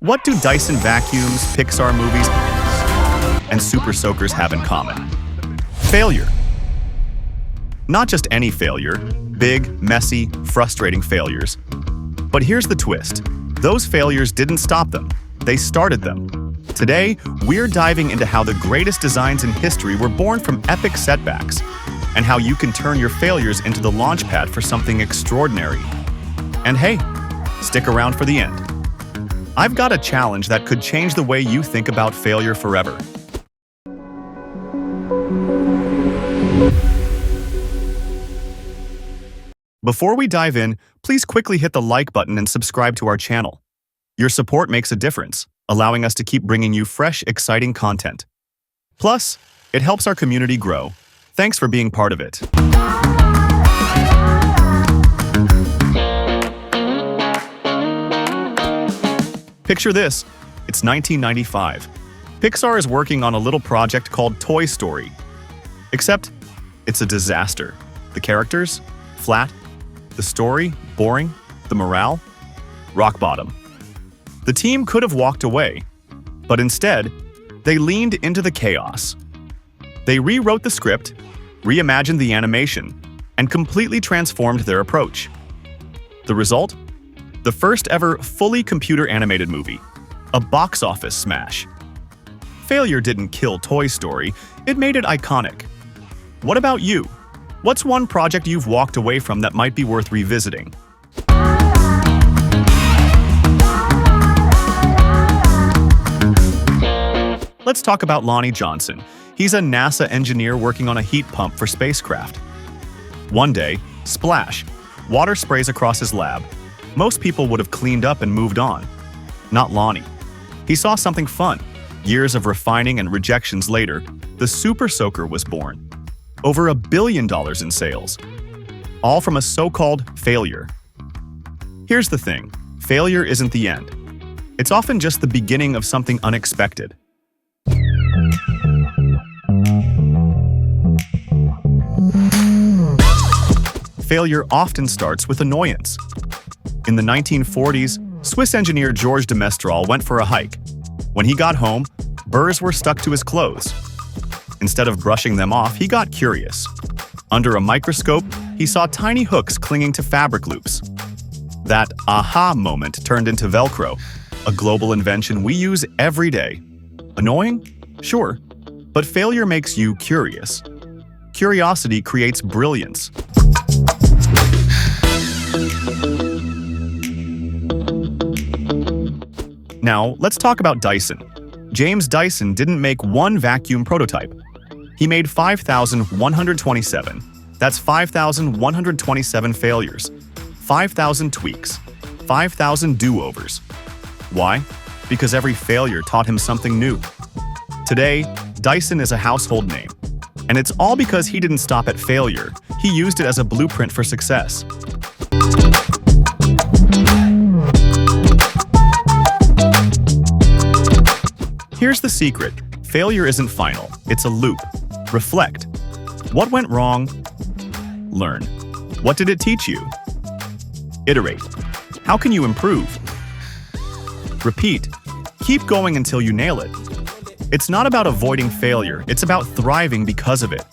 What do Dyson vacuums, Pixar movies, and Super Soakers have in common? Failure. Not just any failure, big, messy, frustrating failures. But here's the twist. Those failures didn't stop them. They started them. Today, we're diving into how the greatest designs in history were born from epic setbacks, and how you can turn your failures into the launchpad for something extraordinary. And hey, stick around for the end. I've got a challenge that could change the way you think about failure forever. Before we dive in, please quickly hit the like button and subscribe to our channel. Your support makes a difference, allowing us to keep bringing you fresh, exciting content. Plus, it helps our community grow. Thanks for being part of it. Picture this. It's 1995. Pixar is working on a little project called Toy Story. Except, it's a disaster. The characters? Flat. The story? Boring. The morale? Rock bottom. The team could have walked away, but instead, they leaned into the chaos. They rewrote the script, reimagined the animation, and completely transformed their approach. The result? The first ever fully computer-animated movie. A box office smash. Failure didn't kill Toy Story, it made it iconic. What about you? What's one project you've walked away from that might be worth revisiting? Let's talk about Lonnie Johnson. He's a NASA engineer working on a heat pump for spacecraft. One day, splash, water sprays across his lab. Most people would have cleaned up and moved on. Not Lonnie. He saw something fun. Years of refining and rejections later, the Super Soaker was born. Over $1 billion in sales. All from a so-called failure. Here's the thing. Failure isn't the end. It's often just the beginning of something unexpected. Failure often starts with annoyance. In the 1940s, Swiss engineer Georges de Mestral went for a hike. When he got home, burrs were stuck to his clothes. Instead of brushing them off, he got curious. Under a microscope, he saw tiny hooks clinging to fabric loops. That aha moment turned into Velcro, a global invention we use every day. Annoying? Sure. But failure makes you curious. Curiosity creates brilliance. Now, let's talk about Dyson. James Dyson didn't make one vacuum prototype. He made 5,127. That's 5,127 failures, 5,000 tweaks, 5,000 do-overs. Why? Because every failure taught him something new. Today, Dyson is a household name. And it's all because he didn't stop at failure. He used it as a blueprint for success. Here's the secret. Failure isn't final. It's a loop. Reflect. What went wrong? Learn. What did it teach you? Iterate. How can you improve? Repeat. Keep going until you nail it. It's not about avoiding failure. It's about thriving because of it.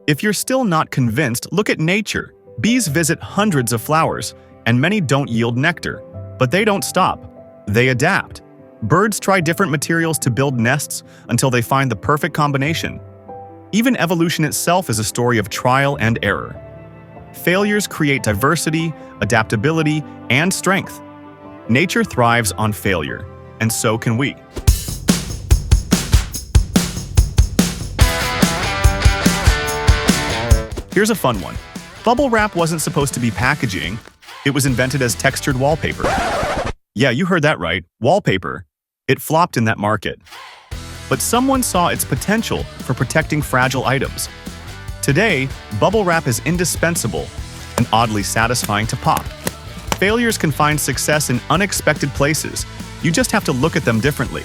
If you're still not convinced, look at nature. Bees visit hundreds of flowers, and many don't yield nectar. But they don't stop. They adapt. Birds try different materials to build nests until they find the perfect combination. Even evolution itself is a story of trial and error. Failures create diversity, adaptability, and strength. Nature thrives on failure, and so can we. Here's a fun one. Bubble wrap wasn't supposed to be packaging. It was invented as textured wallpaper. Yeah, you heard that right. Wallpaper. It flopped in that market. But someone saw its potential for protecting fragile items. Today, bubble wrap is indispensable and oddly satisfying to pop. Failures can find success in unexpected places. You just have to look at them differently.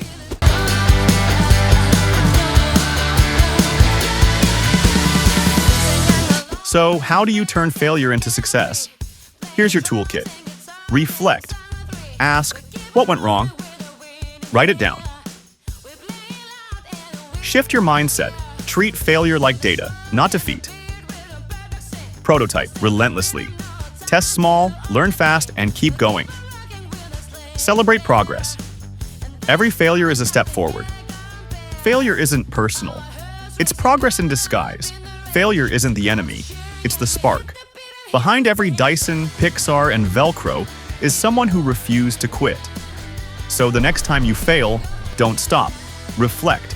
So, how do you turn failure into success? Here's your toolkit. Reflect. Ask, what went wrong? Write it down. Shift your mindset. Treat failure like data, not defeat. Prototype relentlessly. Test small, learn fast, and keep going. Celebrate progress. Every failure is a step forward. Failure isn't personal. It's progress in disguise. Failure isn't the enemy. It's the spark. Behind every Dyson, Pixar, and Velcro is someone who refused to quit. So the next time you fail, don't stop. Reflect.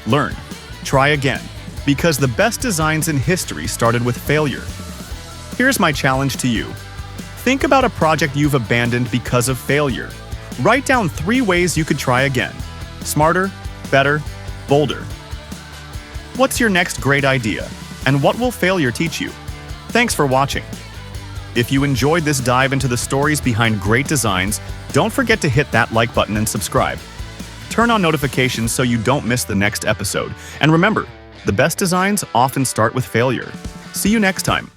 Learn. Try again. Because the best designs in history started with failure. Here's my challenge to you. Think about a project you've abandoned because of failure. Write down 3 ways you could try again. Smarter, better, bolder. What's your next great idea? And what will failure teach you? Thanks for watching. If you enjoyed this dive into the stories behind great designs, don't forget to hit that like button and subscribe. Turn on notifications so you don't miss the next episode. And remember, the best designs often start with failure. See you next time.